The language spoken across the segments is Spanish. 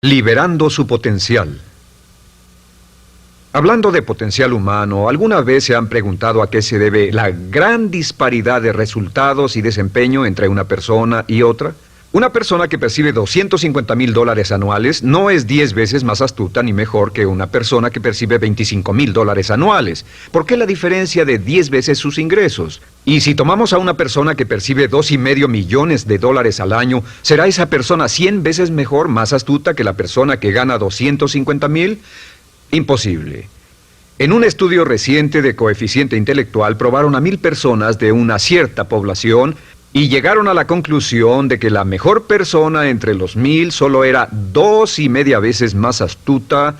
Liberando su potencial. Hablando de potencial humano, ¿alguna vez se han preguntado a qué se debe la gran disparidad de resultados y desempeño entre una persona y otra? Una persona que percibe $250,000 anuales no es 10 veces más astuta ni mejor que una persona que percibe $25,000 anuales. ¿Por qué la diferencia de 10 veces sus ingresos? Y si tomamos a una persona que percibe $2,5 millones al año, ¿será esa persona 100 veces mejor, más astuta que la persona que gana $250,000? Imposible. En un estudio reciente de coeficiente intelectual probaron a 1,000 personas de una cierta población y llegaron a la conclusión de que la mejor persona entre los 1,000 solo era 2,5 veces más astuta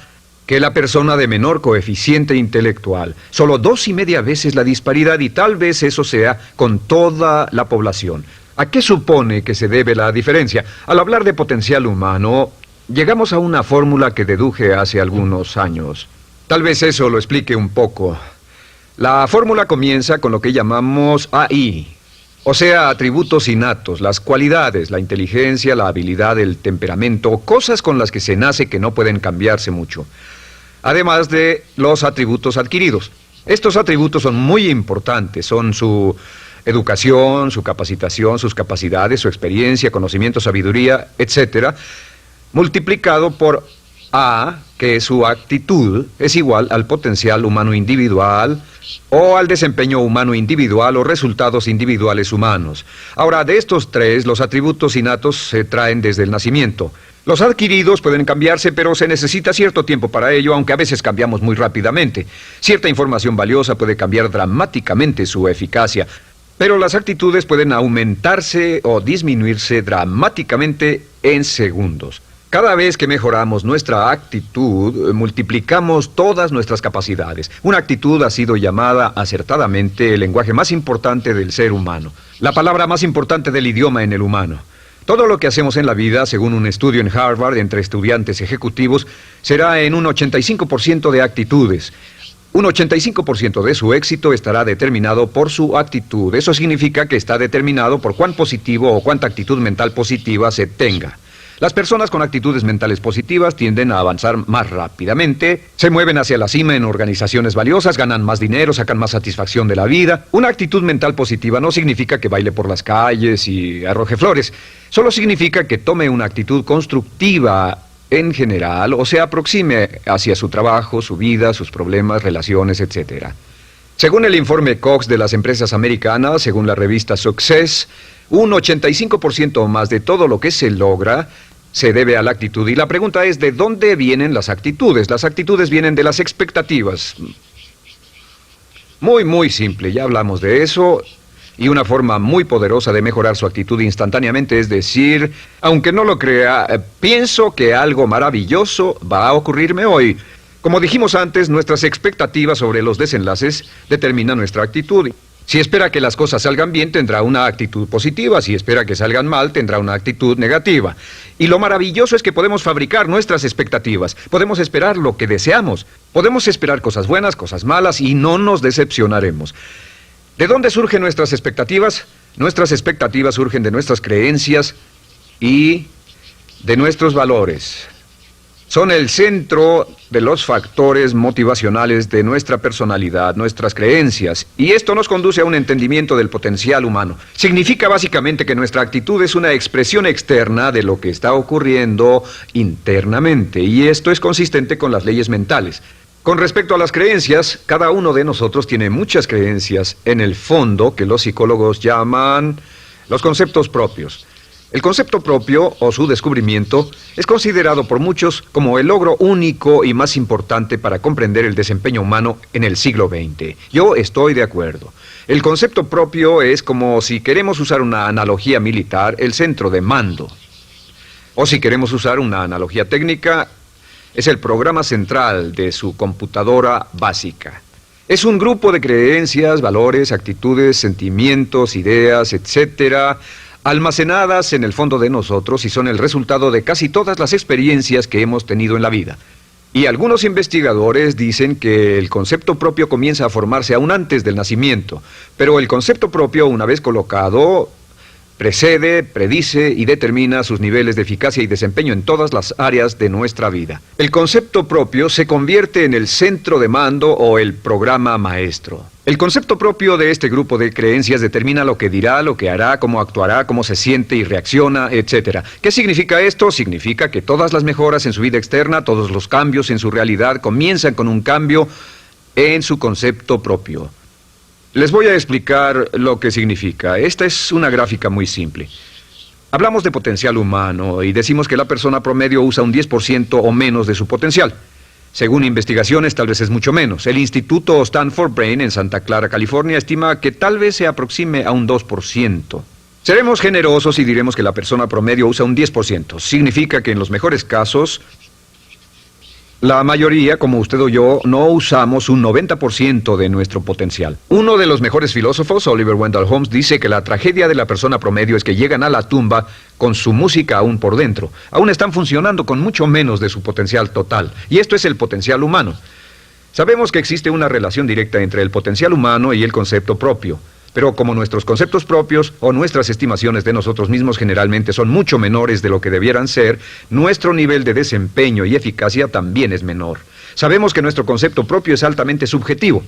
que la persona de menor coeficiente intelectual. Solo 2,5 veces la disparidad, y tal vez eso sea con toda la población. ¿A qué supone que se debe la diferencia? Al hablar de potencial humano, llegamos a una fórmula que deduje hace algunos años. Tal vez eso lo explique un poco. La fórmula comienza con lo que llamamos AI. O sea, atributos innatos, las cualidades, la inteligencia, la habilidad, el temperamento, cosas con las que se nace que no pueden cambiarse mucho. Además de los atributos adquiridos. Estos atributos son muy importantes, son su educación, su capacitación, sus capacidades, su experiencia, conocimiento, sabiduría, etc., multiplicado por A, que es su actitud, es igual al potencial humano individual, o al desempeño humano individual o resultados individuales humanos. Ahora, de estos tres, los atributos innatos se traen desde el nacimiento. Los adquiridos pueden cambiarse, pero se necesita cierto tiempo para ello, aunque a veces cambiamos muy rápidamente. Cierta información valiosa puede cambiar dramáticamente su eficacia, pero las actitudes pueden aumentarse o disminuirse dramáticamente en segundos. Cada vez que mejoramos nuestra actitud, multiplicamos todas nuestras capacidades. Una actitud ha sido llamada acertadamente el lenguaje más importante del ser humano, la palabra más importante del idioma en el humano. Todo lo que hacemos en la vida, según un estudio en Harvard entre estudiantes ejecutivos, será en un 85% de actitudes. Un 85% de su éxito estará determinado por su actitud. Eso significa que está determinado por cuán positivo o cuánta actitud mental positiva se tenga. Las personas con actitudes mentales positivas tienden a avanzar más rápidamente, se mueven hacia la cima en organizaciones valiosas, ganan más dinero, sacan más satisfacción de la vida. Una actitud mental positiva no significa que baile por las calles y arroje flores. Solo significa que tome una actitud constructiva en general o se aproxime hacia su trabajo, su vida, sus problemas, relaciones, etc. Según el informe Cox de las empresas americanas, según la revista Success, un 85% o más de todo lo que se logra se debe a la actitud. Y la pregunta es, ¿de dónde vienen las actitudes? Las actitudes vienen de las expectativas. Muy simple, ya hablamos de eso. Y una forma muy poderosa de mejorar su actitud instantáneamente es decir, aunque no lo crea, pienso que algo maravilloso va a ocurrirme hoy. Como dijimos antes, nuestras expectativas sobre los desenlaces determinan nuestra actitud. Si espera que las cosas salgan bien, tendrá una actitud positiva. Si espera que salgan mal, tendrá una actitud negativa. Y lo maravilloso es que podemos fabricar nuestras expectativas. Podemos esperar lo que deseamos. Podemos esperar cosas buenas, cosas malas, y no nos decepcionaremos. ¿De dónde surgen nuestras expectativas? Nuestras expectativas surgen de nuestras creencias y de nuestros valores. Son el centro de los factores motivacionales de nuestra personalidad, nuestras creencias. Y esto nos conduce a un entendimiento del potencial humano. Significa básicamente que nuestra actitud es una expresión externa de lo que está ocurriendo internamente. Y esto es consistente con las leyes mentales. Con respecto a las creencias, cada uno de nosotros tiene muchas creencias en el fondo que los psicólogos llaman los conceptos propios. El concepto propio, o su descubrimiento, es considerado por muchos como el logro único y más importante para comprender el desempeño humano en el siglo XX. Yo estoy de acuerdo. El concepto propio es como, si queremos usar una analogía militar, el centro de mando. O si queremos usar una analogía técnica, es el programa central de su computadora básica. Es un grupo de creencias, valores, actitudes, sentimientos, ideas, etcétera, almacenadas en el fondo de nosotros y son el resultado de casi todas las experiencias que hemos tenido en la vida. Y algunos investigadores dicen que el concepto propio comienza a formarse aún antes del nacimiento, pero el concepto propio, una vez colocado, Precede, predice y determina sus niveles de eficacia y desempeño en todas las áreas de nuestra vida. El concepto propio se convierte en el centro de mando o el programa maestro. El concepto propio de este grupo de creencias determina lo que dirá, lo que hará, cómo actuará, cómo se siente y reacciona, etc. ¿Qué significa esto? Significa que todas las mejoras en su vida externa, todos los cambios en su realidad comienzan con un cambio en su concepto propio. Les voy a explicar lo que significa. Esta es una gráfica muy simple. Hablamos de potencial humano y decimos que la persona promedio usa un 10% o menos de su potencial. Según investigaciones, tal vez es mucho menos. El Instituto Stanford Brain en Santa Clara, California, estima que tal vez se aproxime a un 2%. Seremos generosos y diremos que la persona promedio usa un 10%. Significa que en los mejores casos, la mayoría, como usted o yo, no usamos un 90% de nuestro potencial. Uno de los mejores filósofos, Oliver Wendell Holmes, dice que la tragedia de la persona promedio es que llegan a la tumba con su música aún por dentro. Aún están funcionando con mucho menos de su potencial total. Y esto es el potencial humano. Sabemos que existe una relación directa entre el potencial humano y el concepto propio. Pero como nuestros conceptos propios o nuestras estimaciones de nosotros mismos generalmente son mucho menores de lo que debieran ser, nuestro nivel de desempeño y eficacia también es menor. Sabemos que nuestro concepto propio es altamente subjetivo.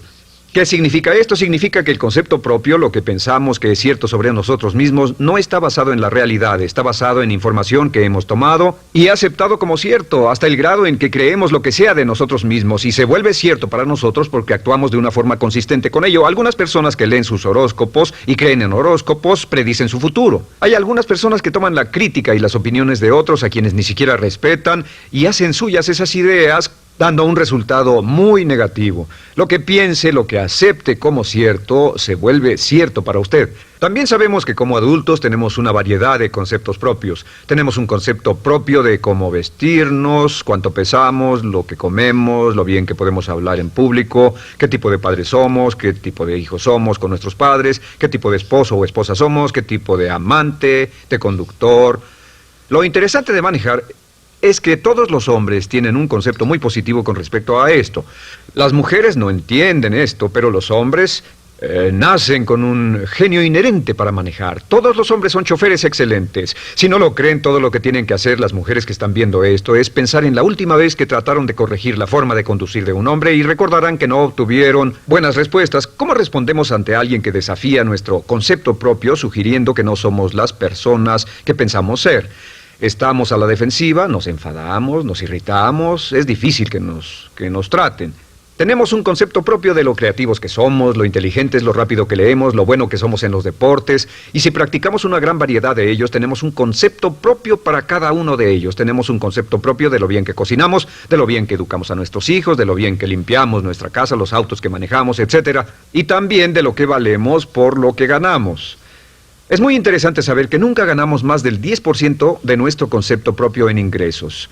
¿Qué significa esto? Significa que el concepto propio, lo que pensamos que es cierto sobre nosotros mismos, no está basado en la realidad, está basado en información que hemos tomado y aceptado como cierto, hasta el grado en que creemos lo que sea de nosotros mismos y se vuelve cierto para nosotros porque actuamos de una forma consistente con ello. Algunas personas que leen sus horóscopos y creen en horóscopos predicen su futuro. Hay algunas personas que toman la crítica y las opiniones de otros a quienes ni siquiera respetan y hacen suyas esas ideas, dando un resultado muy negativo. Lo que piense, lo que acepte como cierto, se vuelve cierto para usted. También sabemos que como adultos tenemos una variedad de conceptos propios. Tenemos un concepto propio de cómo vestirnos, cuánto pesamos, lo que comemos, lo bien que podemos hablar en público, qué tipo de padres somos, qué tipo de hijos somos con nuestros padres, qué tipo de esposo o esposa somos, qué tipo de amante, de conductor. Lo interesante de manejar es que todos los hombres tienen un concepto muy positivo con respecto a esto. Las mujeres no entienden esto, pero los hombres nacen con un genio inherente para manejar. Todos los hombres son choferes excelentes. Si no lo creen, todo lo que tienen que hacer las mujeres que están viendo esto es pensar en la última vez que trataron de corregir la forma de conducir de un hombre y recordarán que no obtuvieron buenas respuestas. ¿Cómo respondemos ante alguien que desafía nuestro concepto propio, sugiriendo que no somos las personas que pensamos ser? Estamos a la defensiva, nos enfadamos, nos irritamos, es difícil que nos traten. Tenemos un concepto propio de lo creativos que somos, lo inteligentes, lo rápido que leemos, lo bueno que somos en los deportes, y si practicamos una gran variedad de ellos, tenemos un concepto propio para cada uno de ellos. Tenemos un concepto propio de lo bien que cocinamos, de lo bien que educamos a nuestros hijos, de lo bien que limpiamos nuestra casa, los autos que manejamos, etc. Y también de lo que valemos por lo que ganamos. Es muy interesante saber que nunca ganamos más del 10% de nuestro concepto propio en ingresos.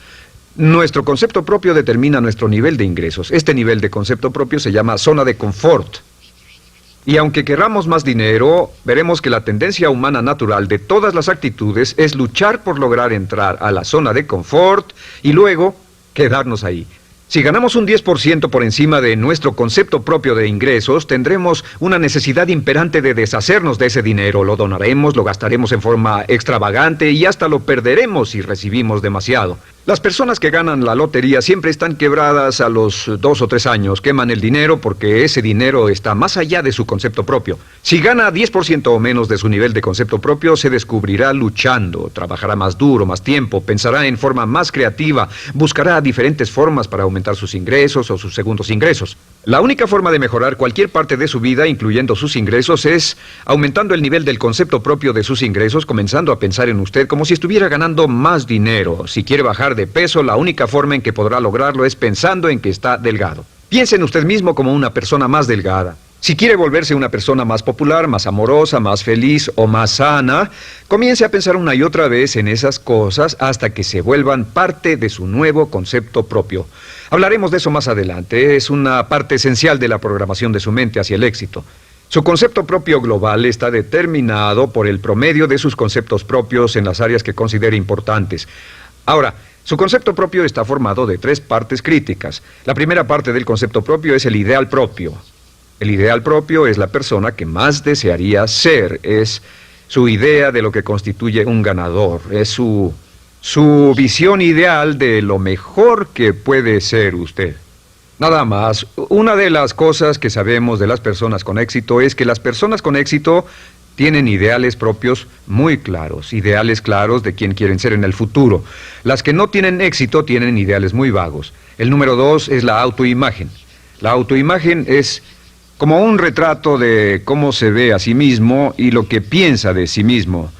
Nuestro concepto propio determina nuestro nivel de ingresos. Este nivel de concepto propio se llama zona de confort. Y aunque querramos más dinero, veremos que la tendencia humana natural de todas las actitudes es luchar por lograr entrar a la zona de confort y luego quedarnos ahí. Si ganamos un 10% por encima de nuestro concepto propio de ingresos, tendremos una necesidad imperante de deshacernos de ese dinero. Lo donaremos, lo gastaremos en forma extravagante y hasta lo perderemos si recibimos demasiado. Las personas que ganan la lotería siempre están quebradas a los 2 o 3 años. Queman el dinero porque ese dinero está más allá de su concepto propio. Si gana 10% o menos de su nivel de concepto propio, se descubrirá luchando, trabajará más duro, más tiempo, pensará en forma más creativa, buscará diferentes formas para aumentar sus ingresos o sus segundos ingresos. La única forma de mejorar cualquier parte de su vida, incluyendo sus ingresos, es aumentando el nivel del concepto propio de sus ingresos, comenzando a pensar en usted como si estuviera ganando más dinero. Si quiere bajar de peso, la única forma en que podrá lograrlo es pensando en que está delgado. Piense en usted mismo como una persona más delgada. Si quiere volverse una persona más popular, más amorosa, más feliz o más sana, comience a pensar una y otra vez en esas cosas hasta que se vuelvan parte de su nuevo concepto propio. Hablaremos de eso más adelante. Es una parte esencial de la programación de su mente hacia el éxito. Su concepto propio global está determinado por el promedio de sus conceptos propios en las áreas que considere importantes. Ahora, su concepto propio está formado de 3 partes críticas. La primera parte del concepto propio es el ideal propio. El ideal propio es la persona que más desearía ser, es su idea de lo que constituye un ganador, es su visión ideal de lo mejor que puede ser usted. Nada más, una de las cosas que sabemos de las personas con éxito es que las personas con éxito tienen ideales propios muy claros, ideales claros de quién quieren ser en el futuro. Las que no tienen éxito tienen ideales muy vagos. El número 2 es la autoimagen. La autoimagen es como un retrato de cómo se ve a sí mismo y lo que piensa de sí mismo.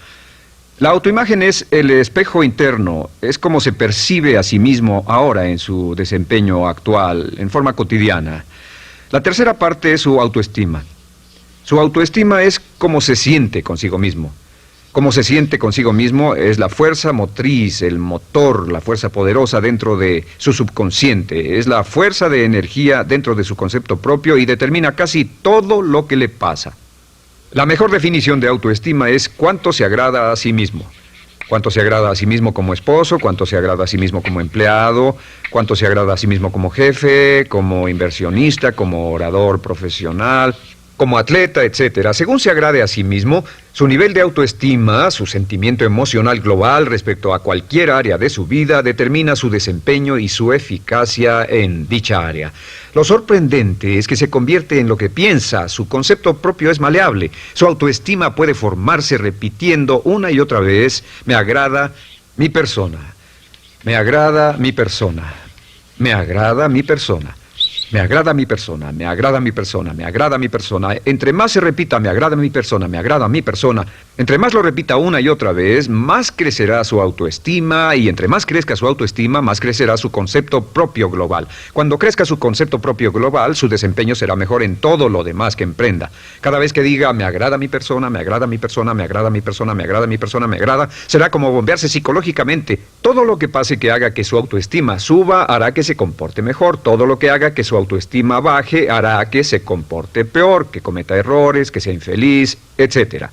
La autoimagen es el espejo interno, es como se percibe a sí mismo ahora en su desempeño actual, en forma cotidiana. La tercera parte es su autoestima. Su autoestima es cómo se siente consigo mismo. Cómo se siente consigo mismo es la fuerza motriz, el motor, la fuerza poderosa dentro de su subconsciente. Es la fuerza de energía dentro de su concepto propio y determina casi todo lo que le pasa. La mejor definición de autoestima es cuánto se agrada a sí mismo. Cuánto se agrada a sí mismo como esposo, cuánto se agrada a sí mismo como empleado, cuánto se agrada a sí mismo como jefe, como inversionista, como orador profesional, como atleta, etcétera. Según se agrade a sí mismo, su nivel de autoestima, su sentimiento emocional global respecto a cualquier área de su vida, determina su desempeño y su eficacia en dicha área. Lo sorprendente es que se convierte en lo que piensa, su concepto propio es maleable, su autoestima puede formarse repitiendo una y otra vez, me agrada mi persona, me agrada mi persona, me agrada mi persona. Me agrada mi persona, me agrada mi persona, me agrada mi persona. Entre más se repita, me agrada mi persona, me agrada mi persona, entre más lo repita una y otra vez, más crecerá su autoestima y entre más crezca su autoestima, más crecerá su concepto propio global. Cuando crezca su concepto propio global, su desempeño será mejor en todo lo demás que emprenda. Cada vez que diga, me agrada mi persona, me agrada mi persona, me agrada mi persona, me agrada mi persona, me agrada, será como bombearse psicológicamente. Todo lo que pase que haga que su autoestima suba, hará que se comporte mejor. Todo lo que haga que su autoestima baje hará que se comporte peor, que cometa errores, que sea infeliz, etc.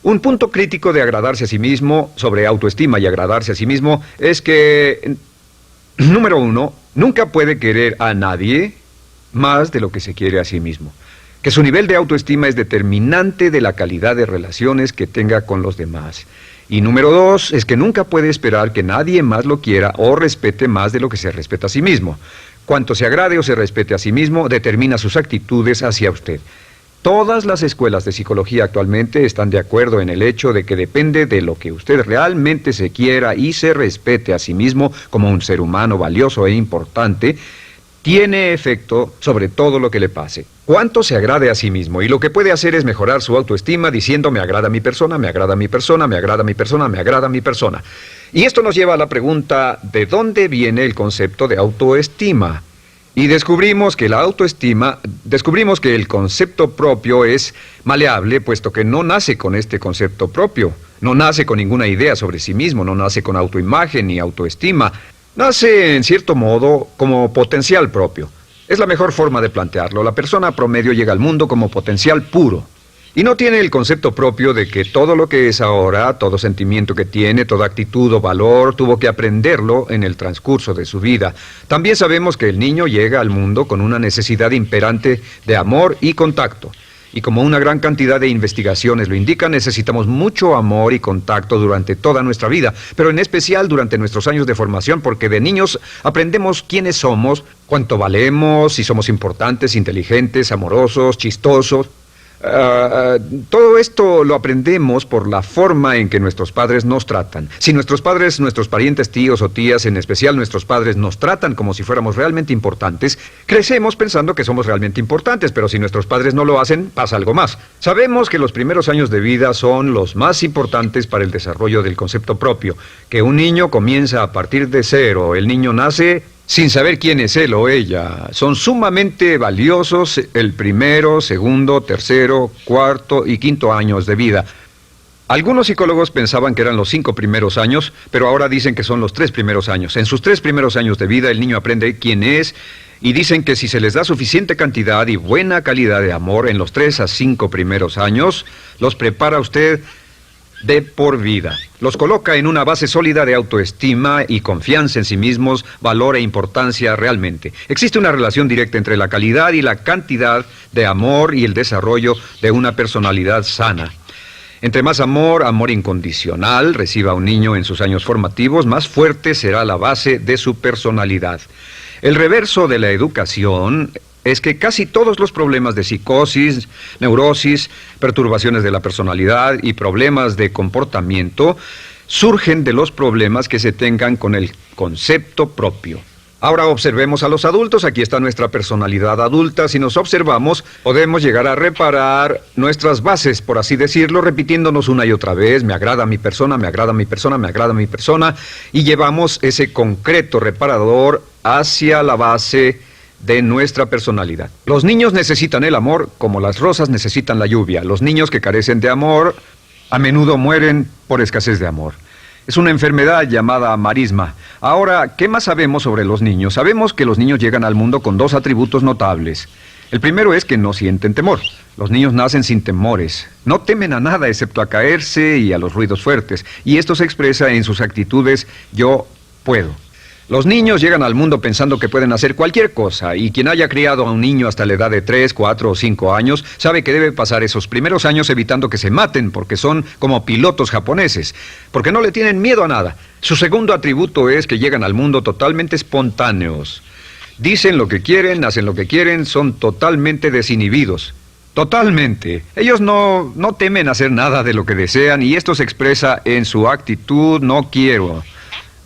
Un punto crítico de agradarse a sí mismo, sobre autoestima y agradarse a sí mismo, es que, número 1, nunca puede querer a nadie más de lo que se quiere a sí mismo. Que su nivel de autoestima es determinante de la calidad de relaciones que tenga con los demás. Y número 2, es que nunca puede esperar que nadie más lo quiera o respete más de lo que se respeta a sí mismo. Cuanto se agrade o se respete a sí mismo, determina sus actitudes hacia usted. Todas las escuelas de psicología actualmente están de acuerdo en el hecho de que depende de lo que usted realmente se quiera y se respete a sí mismo como un ser humano valioso e importante, tiene efecto sobre todo lo que le pase. Cuánto se agrade a sí mismo, y lo que puede hacer es mejorar su autoestima diciendo me agrada mi persona, me agrada mi persona, me agrada mi persona, me agrada mi persona. Y esto nos lleva a la pregunta, ¿de dónde viene el concepto de autoestima? Y descubrimos que el concepto propio es maleable, puesto que no nace con este concepto propio, no nace con ninguna idea sobre sí mismo, no nace con autoimagen ni autoestima. Nace, en cierto modo, como potencial propio. Es la mejor forma de plantearlo. La persona promedio llega al mundo como potencial puro. Y no tiene el concepto propio de que todo lo que es ahora, todo sentimiento que tiene, toda actitud o valor, tuvo que aprenderlo en el transcurso de su vida. También sabemos que el niño llega al mundo con una necesidad imperante de amor y contacto. Y como una gran cantidad de investigaciones lo indican, necesitamos mucho amor y contacto durante toda nuestra vida, pero en especial durante nuestros años de formación, porque de niños aprendemos quiénes somos, cuánto valemos, si somos importantes, inteligentes, amorosos, chistosos. Todo esto lo aprendemos por la forma en que nuestros padres nos tratan. Si nuestros padres, nuestros parientes, tíos o tías, en especial nuestros padres, nos tratan como si fuéramos realmente importantes, crecemos pensando que somos realmente importantes, pero si nuestros padres no lo hacen, pasa algo más. Sabemos que los primeros años de vida son los más importantes para el desarrollo del concepto propio, que un niño comienza a partir de cero. El niño nace sin saber quién es él o ella. Son sumamente valiosos el primero, segundo, tercero, cuarto y quinto años de vida. Algunos psicólogos pensaban que eran los 5 primeros años, pero ahora dicen que son los 3 primeros años. En sus 3 primeros años de vida el niño aprende quién es y dicen que si se les da suficiente cantidad y buena calidad de amor en los 3 a 5 primeros años, los prepara usted de por vida. Los coloca en una base sólida de autoestima y confianza en sí mismos, valor e importancia realmente. Existe una relación directa entre la calidad y la cantidad de amor y el desarrollo de una personalidad sana. Entre más amor, amor incondicional, reciba un niño en sus años formativos, más fuerte será la base de su personalidad. El reverso de la educación es que casi todos los problemas de psicosis, neurosis, perturbaciones de la personalidad y problemas de comportamiento surgen de los problemas que se tengan con el concepto propio. Ahora observemos a los adultos. Aquí está nuestra personalidad adulta. Si nos observamos, podemos llegar a reparar nuestras bases, por así decirlo, repitiéndonos una y otra vez: me agrada mi persona, me agrada mi persona, me agrada mi persona, y llevamos ese concreto reparador hacia la base de nuestra personalidad. Los niños necesitan el amor como las rosas necesitan la lluvia. Los niños que carecen de amor a menudo mueren por escasez de amor. Es una enfermedad llamada marisma. Ahora, ¿qué más sabemos sobre los niños? Sabemos que los niños llegan al mundo con dos atributos notables. El primero es que no sienten temor. Los niños nacen sin temores. No temen a nada excepto a caerse y a los ruidos fuertes. Y esto se expresa en sus actitudes: yo puedo. Los niños llegan al mundo pensando que pueden hacer cualquier cosa, y quien haya criado a un niño hasta la edad de 3, 4 o 5 años sabe que debe pasar esos primeros años evitando que se maten, porque son como pilotos japoneses, porque no le tienen miedo a nada. Su segundo atributo es que llegan al mundo totalmente espontáneos. Dicen lo que quieren, hacen lo que quieren, son totalmente desinhibidos. Totalmente. Ellos no temen hacer nada de lo que desean, y esto se expresa en su actitud: no quiero.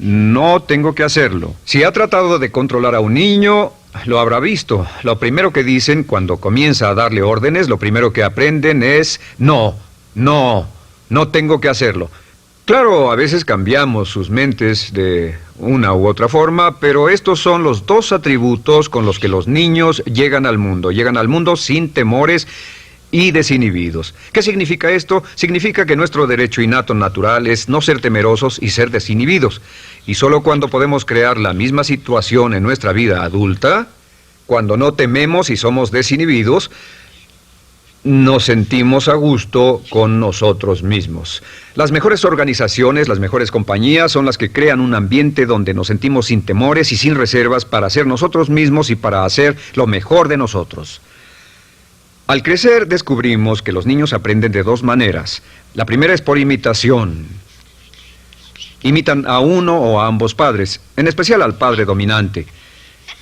No tengo que hacerlo. Si ha tratado de controlar a un niño, lo habrá visto. Lo primero que dicen cuando comienza a darle órdenes, lo primero que aprenden es: no tengo que hacerlo. Claro, a veces cambiamos sus mentes de una u otra forma, pero estos son los dos atributos con los que los niños llegan al mundo. Llegan al mundo sin temores y desinhibidos. ¿Qué significa esto? Significa que nuestro derecho innato natural es no ser temerosos y ser desinhibidos. Y solo cuando podemos crear la misma situación en nuestra vida adulta, cuando no tememos y somos desinhibidos, nos sentimos a gusto con nosotros mismos. Las mejores organizaciones, las mejores compañías son las que crean un ambiente donde nos sentimos sin temores y sin reservas para ser nosotros mismos y para hacer lo mejor de nosotros. Al crecer descubrimos que los niños aprenden de dos maneras. La primera es por imitación. Imitan a uno o a ambos padres, en especial al padre dominante.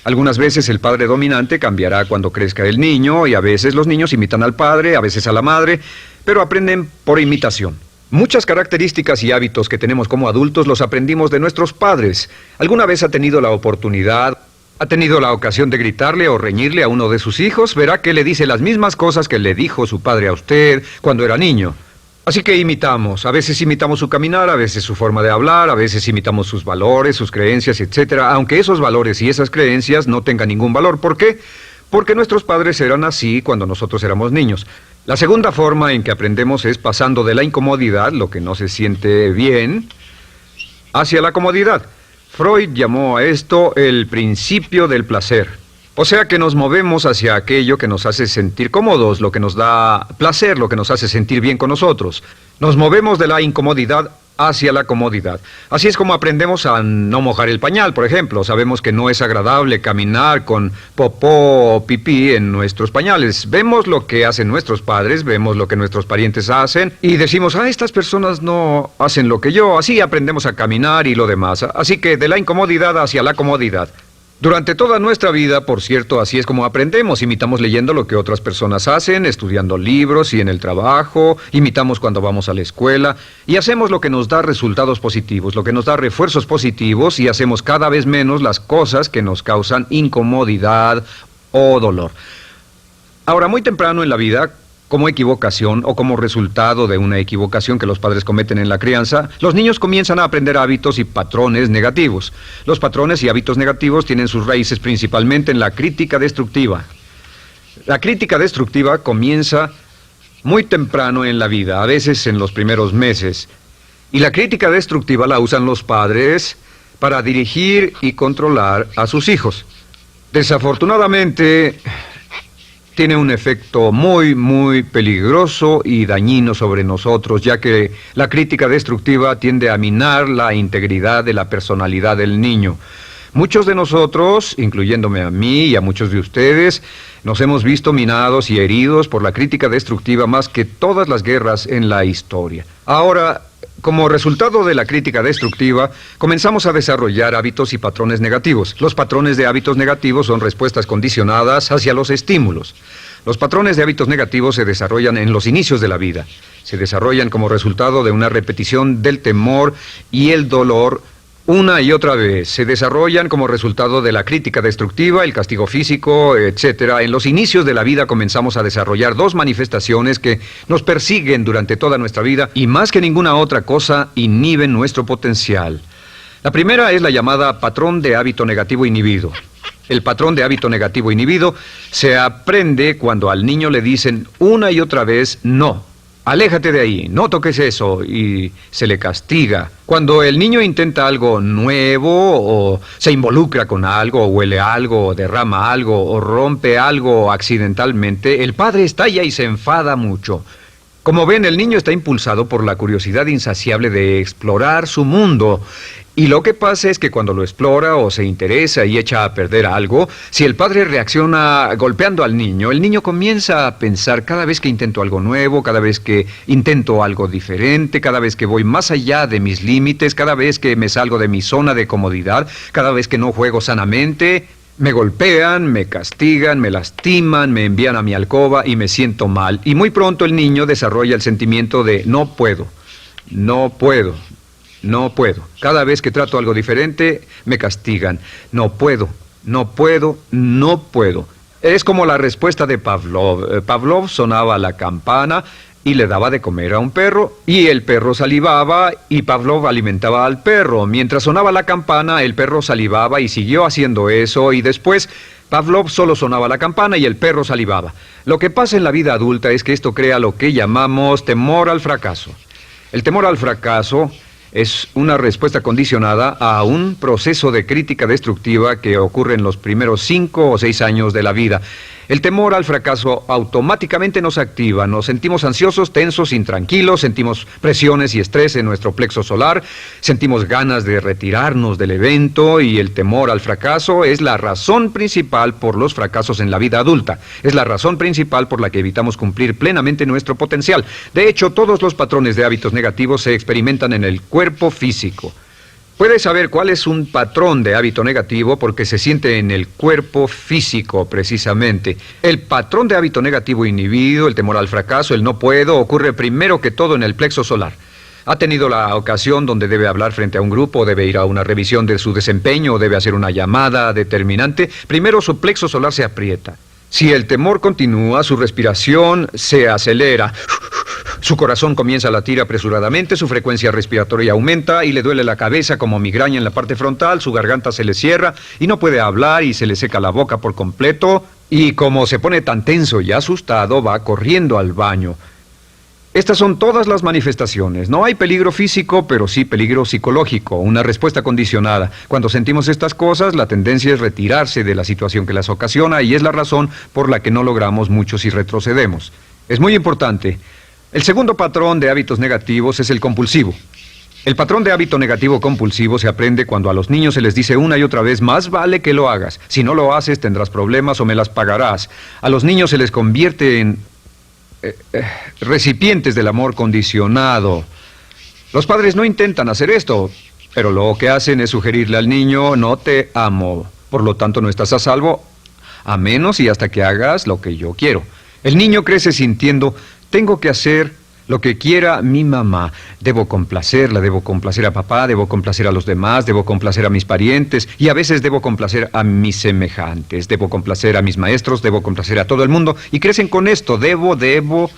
Algunas veces el padre dominante cambiará cuando crezca el niño, y a veces los niños imitan al padre, a veces a la madre, pero aprenden por imitación. Muchas características y hábitos que tenemos como adultos los aprendimos de nuestros padres. ¿Alguna vez ha tenido la oportunidad, ha tenido la ocasión de gritarle o reñirle a uno de sus hijos? Verá que le dice las mismas cosas que le dijo su padre a usted cuando era niño. Así que imitamos. A veces imitamos su caminar, a veces su forma de hablar, a veces imitamos sus valores, sus creencias, etcétera, aunque esos valores y esas creencias no tengan ningún valor. ¿Por qué? Porque nuestros padres eran así cuando nosotros éramos niños. La segunda forma en que aprendemos es pasando de la incomodidad, lo que no se siente bien, hacia la comodidad. Freud llamó a esto el principio del placer. O sea que nos movemos hacia aquello que nos hace sentir cómodos, lo que nos da placer, lo que nos hace sentir bien con nosotros. Nos movemos de la incomodidad hacia la comodidad. Así es como aprendemos a no mojar el pañal, por ejemplo. Sabemos que no es agradable caminar con popó o pipí en nuestros pañales. Vemos lo que hacen nuestros padres, vemos lo que nuestros parientes hacen y decimos: estas personas no hacen lo que yo. Así aprendemos a caminar y lo demás. Así que de la incomodidad hacia la comodidad. Durante toda nuestra vida, por cierto, así es como aprendemos. Imitamos leyendo lo que otras personas hacen, estudiando libros y en el trabajo, imitamos cuando vamos a la escuela, y hacemos lo que nos da resultados positivos, lo que nos da refuerzos positivos, y hacemos cada vez menos las cosas que nos causan incomodidad o dolor. Ahora, muy temprano en la vida, como equivocación o como resultado de una equivocación que los padres cometen en la crianza, los niños comienzan a aprender hábitos y patrones negativos. Los patrones y hábitos negativos tienen sus raíces principalmente en la crítica destructiva. La crítica destructiva comienza muy temprano en la vida, a veces en los primeros meses. Y la crítica destructiva la usan los padres para dirigir y controlar a sus hijos. Desafortunadamente, tiene un efecto muy peligroso y dañino sobre nosotros, ya que la crítica destructiva tiende a minar la integridad de la personalidad del niño. Muchos de nosotros, incluyéndome a mí y a muchos de ustedes, nos hemos visto minados y heridos por la crítica destructiva más que todas las guerras en la historia. Ahora, como resultado de la crítica destructiva, comenzamos a desarrollar hábitos y patrones negativos. Los patrones de hábitos negativos son respuestas condicionadas hacia los estímulos. Los patrones de hábitos negativos se desarrollan en los inicios de la vida. Se desarrollan como resultado de una repetición del temor y el dolor una y otra vez. Se desarrollan como resultado de la crítica destructiva, el castigo físico, etc. En los inicios de la vida comenzamos a desarrollar dos manifestaciones que nos persiguen durante toda nuestra vida y más que ninguna otra cosa inhiben nuestro potencial. La primera es la llamada patrón de hábito negativo inhibido. El patrón de hábito negativo inhibido se aprende cuando al niño le dicen una y otra vez no. Aléjate de ahí, no toques eso, y se le castiga. Cuando el niño intenta algo nuevo, o se involucra con algo, o huele algo, o derrama algo, o rompe algo accidentalmente, el padre estalla y se enfada mucho. Como ven, el niño está impulsado por la curiosidad insaciable de explorar su mundo. Y lo que pasa es que cuando lo explora o se interesa y echa a perder algo, si el padre reacciona golpeando al niño, el niño comienza a pensar cada vez que intento algo nuevo, cada vez que intento algo diferente, cada vez que voy más allá de mis límites, cada vez que me salgo de mi zona de comodidad, cada vez que no juego sanamente, me golpean, me castigan, me lastiman, me envían a mi alcoba y me siento mal. Y muy pronto el niño desarrolla el sentimiento de no puedo, no puedo. No puedo. Cada vez que trato algo diferente, me castigan. No puedo, no puedo, no puedo. Es como la respuesta de Pavlov. Pavlov sonaba la campana y le daba de comer a un perro, y el perro salivaba y Pavlov alimentaba al perro. Mientras sonaba la campana, el perro salivaba y siguió haciendo eso, y después Pavlov solo sonaba la campana y el perro salivaba. Lo que pasa en la vida adulta es que esto crea lo que llamamos temor al fracaso. El temor al fracaso es una respuesta condicionada a un proceso de crítica destructiva que ocurre en los primeros 5 o 6 años de la vida. El temor al fracaso automáticamente nos activa, nos sentimos ansiosos, tensos, intranquilos, sentimos presiones y estrés en nuestro plexo solar, sentimos ganas de retirarnos del evento, y el temor al fracaso es la razón principal por los fracasos en la vida adulta. Es la razón principal por la que evitamos cumplir plenamente nuestro potencial. De hecho, todos los patrones de hábitos negativos se experimentan en el cuerpo físico. Puedes saber cuál es un patrón de hábito negativo porque se siente en el cuerpo físico, precisamente. El patrón de hábito negativo inhibido, el temor al fracaso, el no puedo, ocurre primero que todo en el plexo solar. ¿Ha tenido la ocasión donde debe hablar frente a un grupo, debe ir a una revisión de su desempeño o debe hacer una llamada determinante? Primero su plexo solar se aprieta. Si el temor continúa, su respiración se acelera. Su corazón comienza a latir apresuradamente, su frecuencia respiratoria aumenta y le duele la cabeza como migraña en la parte frontal, su garganta se le cierra y no puede hablar y se le seca la boca por completo, y como se pone tan tenso y asustado, va corriendo al baño. Estas son todas las manifestaciones. No hay peligro físico, pero sí peligro psicológico, una respuesta condicionada. Cuando sentimos estas cosas, la tendencia es retirarse de la situación que las ocasiona, y es la razón por la que no logramos mucho si retrocedemos. Es muy importante. El segundo patrón de hábitos negativos es el compulsivo. El patrón de hábito negativo compulsivo se aprende cuando a los niños se les dice una y otra vez: más vale que lo hagas. Si no lo haces, tendrás problemas o me las pagarás. A los niños se les convierte en recipientes del amor condicionado. Los padres no intentan hacer esto, pero lo que hacen es sugerirle al niño: no te amo, por lo tanto no estás a salvo, a menos y hasta que hagas lo que yo quiero. El niño crece sintiendo: tengo que hacer lo que quiera mi mamá. Debo complacerla, debo complacer a papá, debo complacer a los demás, debo complacer a mis parientes, y a veces debo complacer a mis semejantes, debo complacer a mis maestros, debo complacer a todo el mundo, y crecen con esto: debo.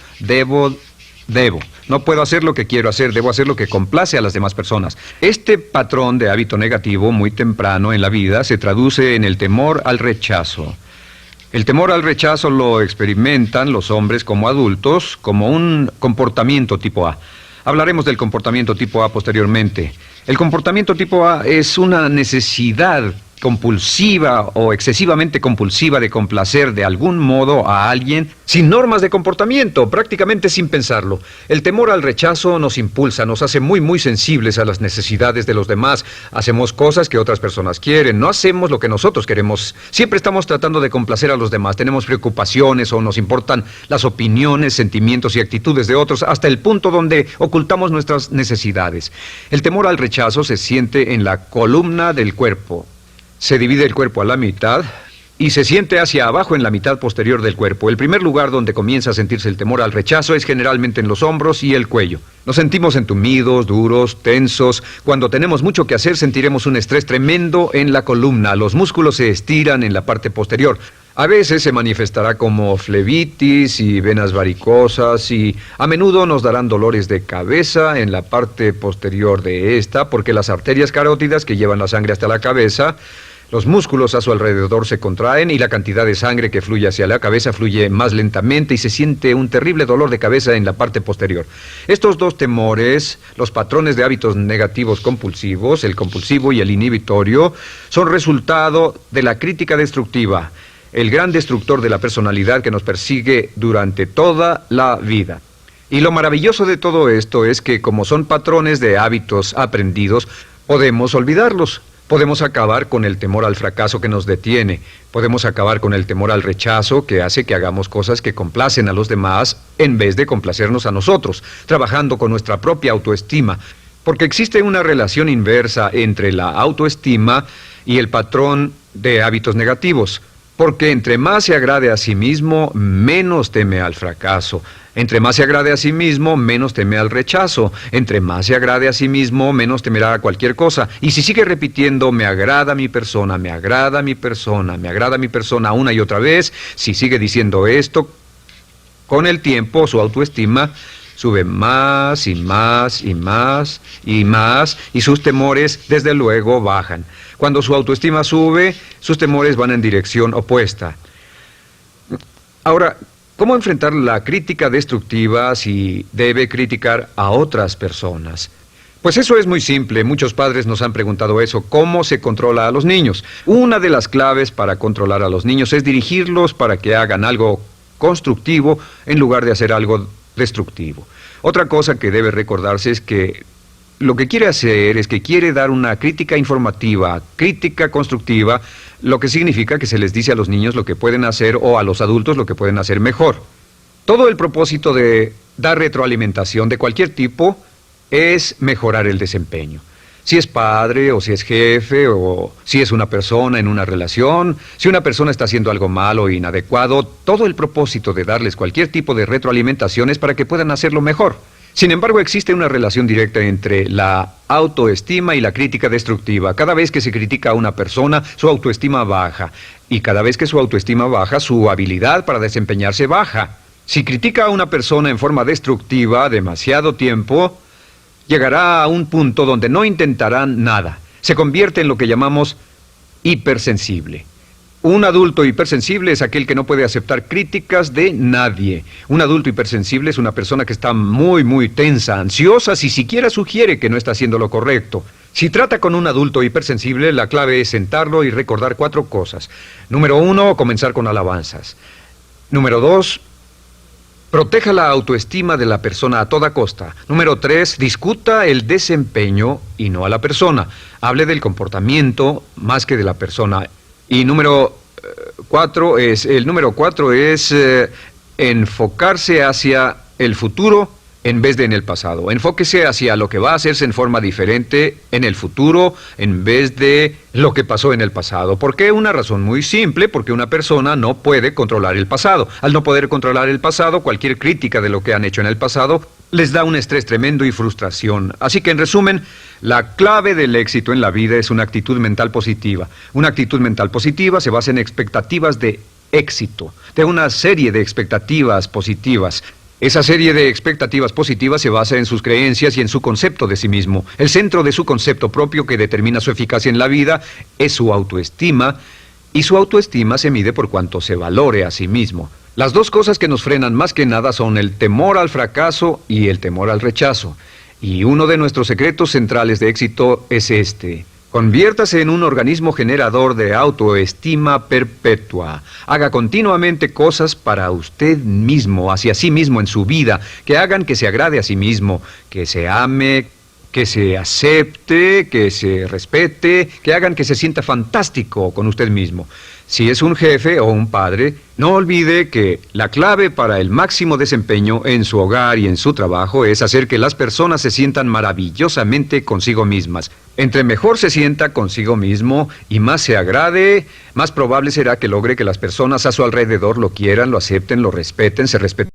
No puedo hacer lo que quiero hacer, debo hacer lo que complace a las demás personas. Este patrón de hábito negativo muy temprano en la vida se traduce en el temor al rechazo. El temor al rechazo lo experimentan los hombres como adultos como un comportamiento tipo A. Hablaremos del comportamiento tipo A posteriormente. El comportamiento tipo A es una necesidad compulsiva o excesivamente compulsiva de complacer de algún modo a alguien sin normas de comportamiento, prácticamente sin pensarlo. El temor al rechazo nos impulsa, nos hace muy sensibles a las necesidades de los demás. Hacemos cosas que otras personas quieren, no hacemos lo que nosotros queremos. Siempre estamos tratando de complacer a los demás. Tenemos preocupaciones o nos importan las opiniones, sentimientos y actitudes de otros hasta el punto donde ocultamos nuestras necesidades. El temor al rechazo se siente en la columna del cuerpo. Se divide el cuerpo a la mitad y se siente hacia abajo en la mitad posterior del cuerpo. El primer lugar donde comienza a sentirse el temor al rechazo es generalmente en los hombros y el cuello. Nos sentimos entumidos, duros, tensos. Cuando tenemos mucho que hacer sentiremos un estrés tremendo en la columna. Los músculos se estiran en la parte posterior. A veces se manifestará como flebitis y venas varicosas y a menudo nos darán dolores de cabeza en la parte posterior de esta porque las arterias carótidas que llevan la sangre hasta la cabeza, los músculos a su alrededor se contraen y la cantidad de sangre que fluye hacia la cabeza fluye más lentamente y se siente un terrible dolor de cabeza en la parte posterior. Estos dos temores, los patrones de hábitos negativos compulsivos, el compulsivo y el inhibitorio, son resultado de la crítica destructiva, el gran destructor de la personalidad que nos persigue durante toda la vida. Y lo maravilloso de todo esto es que como son patrones de hábitos aprendidos, podemos olvidarlos. Podemos acabar con el temor al fracaso que nos detiene. Podemos acabar con el temor al rechazo que hace que hagamos cosas que complacen a los demás en vez de complacernos a nosotros, trabajando con nuestra propia autoestima. Porque existe una relación inversa entre la autoestima y el patrón de hábitos negativos. Porque entre más se agrade a sí mismo, menos teme al fracaso. Entre más se agrade a sí mismo, menos teme al rechazo. Entre más se agrade a sí mismo, menos temerá a cualquier cosa. Y si sigue repitiendo, me agrada mi persona, me agrada mi persona, me agrada mi persona una y otra vez, si sigue diciendo esto, con el tiempo su autoestima sube más y más y más y más y sus temores desde luego bajan. Cuando su autoestima sube, sus temores van en dirección opuesta. Ahora, ¿cómo enfrentar la crítica destructiva si debe criticar a otras personas? Pues eso es muy simple. Muchos padres nos han preguntado eso. ¿Cómo se controla a los niños? Una de las claves para controlar a los niños es dirigirlos para que hagan algo constructivo en lugar de hacer algo destructivo. Otra cosa que debe recordarse es que lo que quiere hacer es que quiere dar una crítica informativa, crítica constructiva, lo que significa que se les dice a los niños lo que pueden hacer o a los adultos lo que pueden hacer mejor. Todo el propósito de dar retroalimentación de cualquier tipo es mejorar el desempeño. Si es padre o si es jefe o si es una persona en una relación, si una persona está haciendo algo malo o inadecuado, todo el propósito de darles cualquier tipo de retroalimentación es para que puedan hacerlo mejor. Sin embargo, existe una relación directa entre la autoestima y la crítica destructiva. Cada vez que se critica a una persona, su autoestima baja. Y cada vez que su autoestima baja, su habilidad para desempeñarse baja. Si critica a una persona en forma destructiva demasiado tiempo, llegará a un punto donde no intentarán nada. Se convierte en lo que llamamos hipersensible. Un adulto hipersensible es aquel que no puede aceptar críticas de nadie. Un adulto hipersensible es una persona que está muy tensa, ansiosa, si siquiera sugiere que no está haciendo lo correcto. Si trata con un adulto hipersensible, la clave es sentarlo y recordar 4 cosas. Número 1, comenzar con alabanzas. Número 2, proteja la autoestima de la persona a toda costa. Número 3, discuta el desempeño y no a la persona. Hable del comportamiento más que de la persona. Y número 4 es enfocarse hacia el futuro en vez de en el pasado. Enfóquese hacia lo que va a hacerse en forma diferente en el futuro en vez de lo que pasó en el pasado. ¿Por qué? Una razón muy simple, porque una persona no puede controlar el pasado. Al no poder controlar el pasado, cualquier crítica de lo que han hecho en el pasado les da un estrés tremendo y frustración. Así que, en resumen, la clave del éxito en la vida es una actitud mental positiva. Una actitud mental positiva se basa en expectativas de éxito, de una serie de expectativas positivas. Esa serie de expectativas positivas se basa en sus creencias y en su concepto de sí mismo. El centro de su concepto propio que determina su eficacia en la vida es su autoestima, y su autoestima se mide por cuanto se valore a sí mismo. Las dos cosas que nos frenan más que nada son el temor al fracaso y el temor al rechazo. Y uno de nuestros secretos centrales de éxito es este: Conviértase en un organismo generador de autoestima perpetua. Haga continuamente cosas para usted mismo, hacia sí mismo en su vida, que hagan que se agrade a sí mismo, que se ame, que se acepte, que se respete, que hagan que se sienta fantástico con usted mismo. Si es un jefe o un padre, no olvide que la clave para el máximo desempeño en su hogar y en su trabajo es hacer que las personas se sientan maravillosamente consigo mismas. Entre mejor se sienta consigo mismo y más se agrade, más probable será que logre que las personas a su alrededor lo quieran, lo acepten, lo respeten, se respeten.